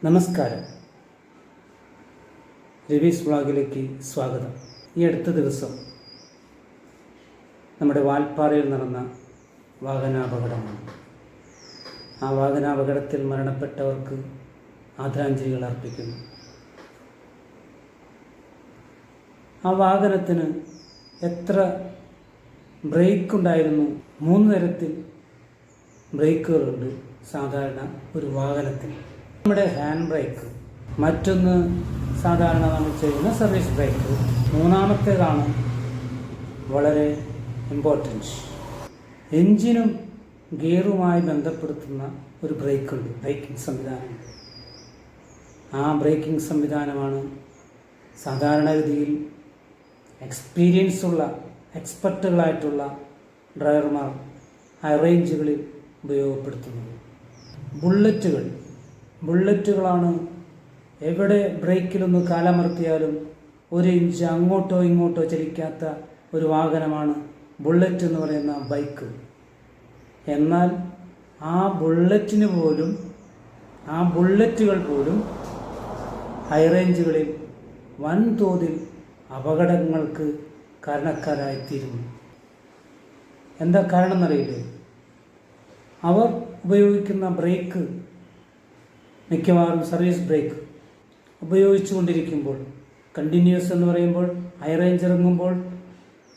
നമസ്കാരം. രവീസ് വ്ളോഗിലേക്ക് സ്വാഗതം. ഈ അടുത്ത ദിവസം നമ്മുടെ വാൽപ്പാറയിൽ നടന്ന വാഹനാപകടമാണ്. ആ വാഹനാപകടത്തിൽ മരണപ്പെട്ടവർക്ക് ആദരാഞ്ജലികൾ അർപ്പിക്കുന്നു. ആ വാഹനത്തിന് എത്ര ബ്രേക്ക് ഉണ്ടായിരുന്നു? 3 തരത്തിൽ ബ്രേക്കുകളുണ്ട് സാധാരണ ഒരു വാഹനത്തിന്. നമ്മുടെ ഹാൻഡ് ബ്രേക്ക്, മറ്റൊന്ന് സാധാരണ നമ്മൾ ചെയ്യുന്ന സർവീസ് ബ്രേക്ക്, മൂന്നാമത്തേതാണ് വളരെ ഇമ്പോർട്ടൻറ്റ്. എൻജിനും ഗിയറുമായി ബന്ധപ്പെടുത്തുന്ന ഒരു ബ്രേക്കുണ്ട്, ബ്രേക്കിംഗ് സംവിധാനം. ആ ബ്രേക്കിംഗ് സംവിധാനമാണ് സാധാരണഗതിയിൽ എക്സ്പെർട്ടുകളായിട്ടുള്ള ഡ്രൈവർമാർ ഹൈ റേഞ്ചുകളിൽ ഉപയോഗപ്പെടുത്തുന്നത്. ബുള്ളറ്റുകളാണ് എവിടെ ബ്രേക്കിലൊന്ന് കാലമർത്തിയാലും 1 ഇഞ്ച് അങ്ങോട്ടോ ഇങ്ങോട്ടോ ചലിക്കാത്ത ഒരു വാഹനമാണ് ബുള്ളറ്റ് എന്ന് പറയുന്ന ബൈക്ക്. എന്നാൽ ആ ബുള്ളറ്റുകൾ പോലും ഹൈ റേഞ്ചുകളിൽ വൻതോതിൽ അപകടങ്ങൾക്ക് കാരണക്കാരായിത്തീരുന്നു. എന്താ കാരണം എന്നറിയില്ലേ? അവർ ഉപയോഗിക്കുന്ന ബ്രേക്ക് മിക്കവാറും സർവീസ് ബ്രേക്ക് ഉപയോഗിച്ചു കൊണ്ടിരിക്കുമ്പോൾ, കണ്ടിന്യൂസ് എന്ന് പറയുമ്പോൾ ഹൈ റേഞ്ച് ഇറങ്ങുമ്പോൾ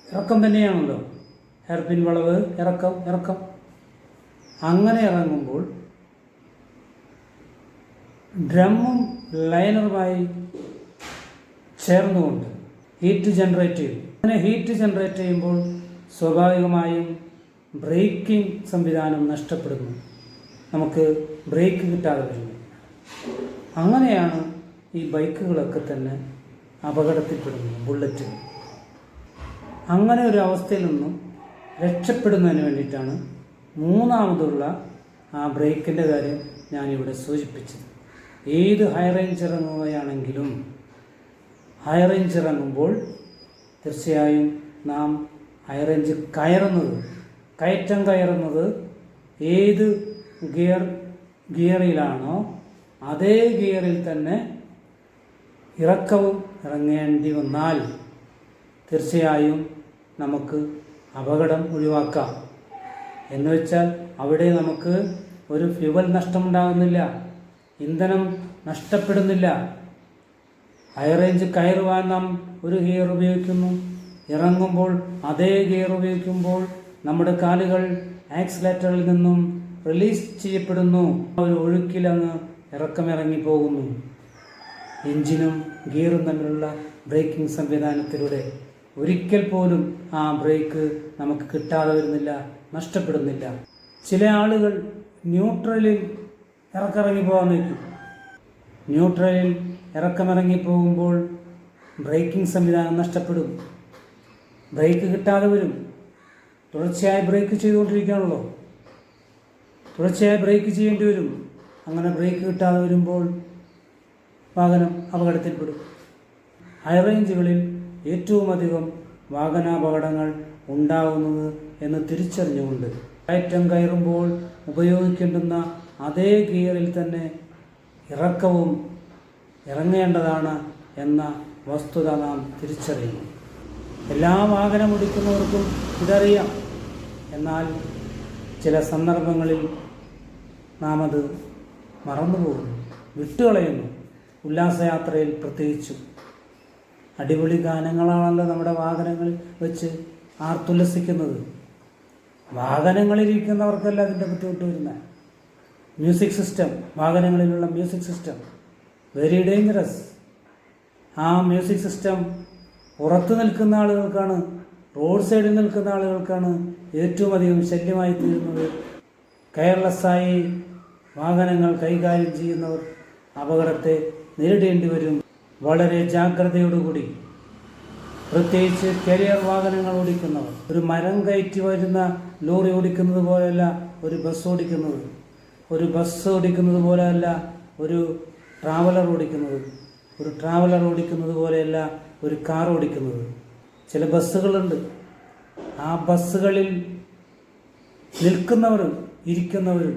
ഇറക്കം തന്നെയാണല്ലോ, ഹെയർപിൻ വളവ്, ഇറക്കം. അങ്ങനെ ഇറങ്ങുമ്പോൾ ഡ്രമ്മും ലൈനറുമായി ചേർന്നുകൊണ്ട് ഹീറ്റ് ജനറേറ്റ് ചെയ്യും. അങ്ങനെ ഹീറ്റ് ജനറേറ്റ് ചെയ്യുമ്പോൾ സ്വാഭാവികമായും ബ്രേക്കിംഗ് സംവിധാനം നഷ്ടപ്പെടുന്നു, നമുക്ക് ബ്രേക്ക് കിട്ടാതെ വരുന്നു. അങ്ങനെയാണ് ഈ ബൈക്കുകളൊക്കെ തന്നെ അപകടത്തിൽപ്പെടുന്നത്, ബുള്ളറ്റുകൾ. അങ്ങനെ ഒരു അവസ്ഥയിൽ നിന്നും രക്ഷപ്പെടുന്നതിന് വേണ്ടിയിട്ടാണ് മൂന്നാമതുള്ള ആ ബ്രേക്കിൻ്റെ കാര്യം ഞാനിവിടെ സൂചിപ്പിച്ചത്. ഏത് ഹൈ റേഞ്ച് ഇറങ്ങുകയാണെങ്കിലും ഹൈ റേഞ്ച് ഇറങ്ങുമ്പോൾ തീർച്ചയായും നാം ഹൈ റേഞ്ച് കയറ്റം കയറുന്നത് ഏത് ഗിയറിലാണോ അതേ ഗിയറിൽ തന്നെ ഇറക്കവും ഇറങ്ങേണ്ടി വന്നാൽ തീർച്ചയായും നമുക്ക് അപകടം ഒഴിവാക്കാം. എന്ന് വെച്ചാൽ അവിടെ നമുക്ക് ഒരു ഫ്യൂവൽ നഷ്ടമുണ്ടാകുന്നില്ല, ഇന്ധനം നഷ്ടപ്പെടുന്നില്ല. ഹൈ റേഞ്ച് കയറുവാൻ നാം ഒരു ഗിയർ ഉപയോഗിക്കുന്നു, ഇറങ്ങുമ്പോൾ അതേ ഗിയർ ഉപയോഗിക്കുമ്പോൾ നമ്മുടെ കാലുകൾ ആക്സിലേറ്ററിൽ നിന്നും റിലീസ് ചെയ്യപ്പെടുന്നു. ഒരു ഒഴുക്കിലങ്ങ് ഇറക്കമിറങ്ങി പോകുന്നു. എഞ്ചിനും ഗിയറും തമ്മിലുള്ള ബ്രേക്കിംഗ് സംവിധാനത്തിലൂടെ ഒരിക്കൽ പോലും ആ ബ്രേക്ക് നമുക്ക് കിട്ടാതെ വരുന്നില്ല, നഷ്ടപ്പെടുന്നില്ല. ചില ആളുകൾ ന്യൂട്രലിൽ ഇറക്കിറങ്ങി പോകാൻ നിൽക്കും. ന്യൂട്രലിൽ ഇറക്കമിറങ്ങി പോകുമ്പോൾ ബ്രേക്കിംഗ് സംവിധാനം നഷ്ടപ്പെടും, ബ്രേക്ക് കിട്ടാതെ വരും. തുടർച്ചയായി ബ്രേക്ക് ചെയ്തുകൊണ്ടിരിക്കുകയാണല്ലോ, തുടർച്ചയായി ബ്രേക്ക് ചെയ്യേണ്ടി വരും. അങ്ങനെ ബ്രേക്ക് കിട്ടാതെ വരുമ്പോൾ വാഹനം അപകടത്തിൽപ്പെടും. ഹൈ റേഞ്ചുകളിൽ ഏറ്റവും അധികം വാഹനാപകടങ്ങൾ ഉണ്ടാകുന്നത് എന്ന് തിരിച്ചറിഞ്ഞുകൊണ്ട് കയറ്റം കയറുമ്പോൾ ഉപയോഗിക്കേണ്ടുന്ന അതേ ഗിയറിൽ തന്നെ ഇറക്കവും ഇറങ്ങേണ്ടതാണ് എന്ന വസ്തുത നാം തിരിച്ചറിയുന്നു. എല്ലാ വാഹനം ഓടിക്കുന്നവർക്കും ഇതറിയാം. എന്നാൽ ചില സന്ദർഭങ്ങളിൽ നാം അത് മറന്നുപോകുന്നു, വിട്ടുകളയുന്നു. ഉല്ലാസയാത്രയിൽ പ്രത്യേകിച്ചും അടിപൊളി ഗാനങ്ങളാണല്ലോ നമ്മുടെ വാഹനങ്ങളിൽ വെച്ച് ആർത്തുല്ലസിക്കുന്നത്. വാഹനങ്ങളിലിരിക്കുന്നവർക്കല്ല അതിൻ്റെ ബുദ്ധിമുട്ട് വരുന്നത്. മ്യൂസിക് സിസ്റ്റം, വാഹനങ്ങളിലുള്ള മ്യൂസിക് സിസ്റ്റം വെരി ഡേഞ്ചറസ്. ആ മ്യൂസിക് സിസ്റ്റം പുറത്ത് നിൽക്കുന്ന ആളുകൾക്കാണ്, റോഡ് സൈഡിൽ നിൽക്കുന്ന ആളുകൾക്കാണ് ഏറ്റവും അധികം ശല്യമായി തീരുന്നത്. കെയർലെസ്സായി വാഹനങ്ങൾ കൈകാര്യം ചെയ്യുന്നവർ അപകടത്തെ നേരിടേണ്ടി വരും. വളരെ ജാഗ്രതയോടുകൂടി, പ്രത്യേകിച്ച് കരിയർ വാഹനങ്ങൾ ഓടിക്കുന്നവർ, ഒരു മരം കയറ്റി വരുന്ന ലോറി ഓടിക്കുന്നത് പോലെയല്ല ഒരു ബസ് ഓടിക്കുന്നത്, പോലെയല്ല ഒരു ട്രാവലർ ഓടിക്കുന്നത് പോലെയല്ല ഒരു കാർ ഓടിക്കുന്നത്. ചില ബസ്സുകളുണ്ട്, ആ ബസ്സുകളിൽ നിൽക്കുന്നവരും ഇരിക്കുന്നവരും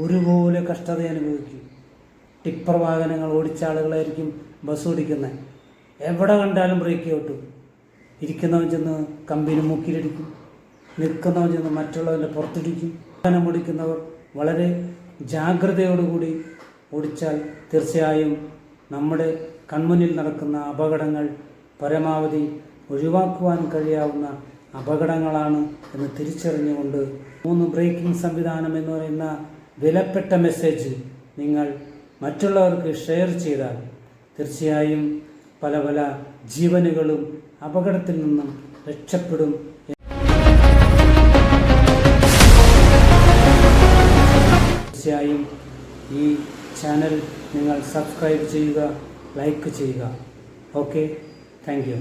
ഒരുപോലെ കഷ്ടത അനുഭവിക്കും. ടിപ്പർ വാഹനങ്ങൾ ഓടിച്ച ആളുകളായിരിക്കും ബസ് ഓടിക്കുന്നത്. എവിടെ കണ്ടാലും ബ്രേക്ക് ഔട്ടും. ഇരിക്കുന്നവൻ ചെന്ന് കമ്പിന് മൂക്കിലിടിക്കും, നിൽക്കുന്നവൻ ചെന്ന് മറ്റുള്ളവൻ്റെ പുറത്തിടിക്കും. വാഹനം ഓടിക്കുന്നവർ വളരെ ജാഗ്രതയോടുകൂടി ഓടിച്ചാൽ തീർച്ചയായും നമ്മുടെ കൺമുന്നിൽ നടക്കുന്ന അപകടങ്ങൾ പരമാവധി ഒഴിവാക്കുവാൻ കഴിയാവുന്ന അപകടങ്ങളാണ് എന്ന് തിരിച്ചറിഞ്ഞുകൊണ്ട് 3 ബ്രേക്കിംഗ് സംവിധാനം എന്ന് പറയുന്ന വിലപ്പെട്ട മെസ്സേജ് നിങ്ങൾ മറ്റുള്ളവർക്ക് ഷെയർ ചെയ്താൽ തീർച്ചയായും പല പല ജീവനുകളും അപകടത്തിൽ നിന്നും രക്ഷപ്പെടും. തീർച്ചയായും ഈ ചാനൽ നിങ്ങൾ സബ്സ്ക്രൈബ് ചെയ്യുക, ലൈക്ക് ചെയ്യുക. Okay, thank you.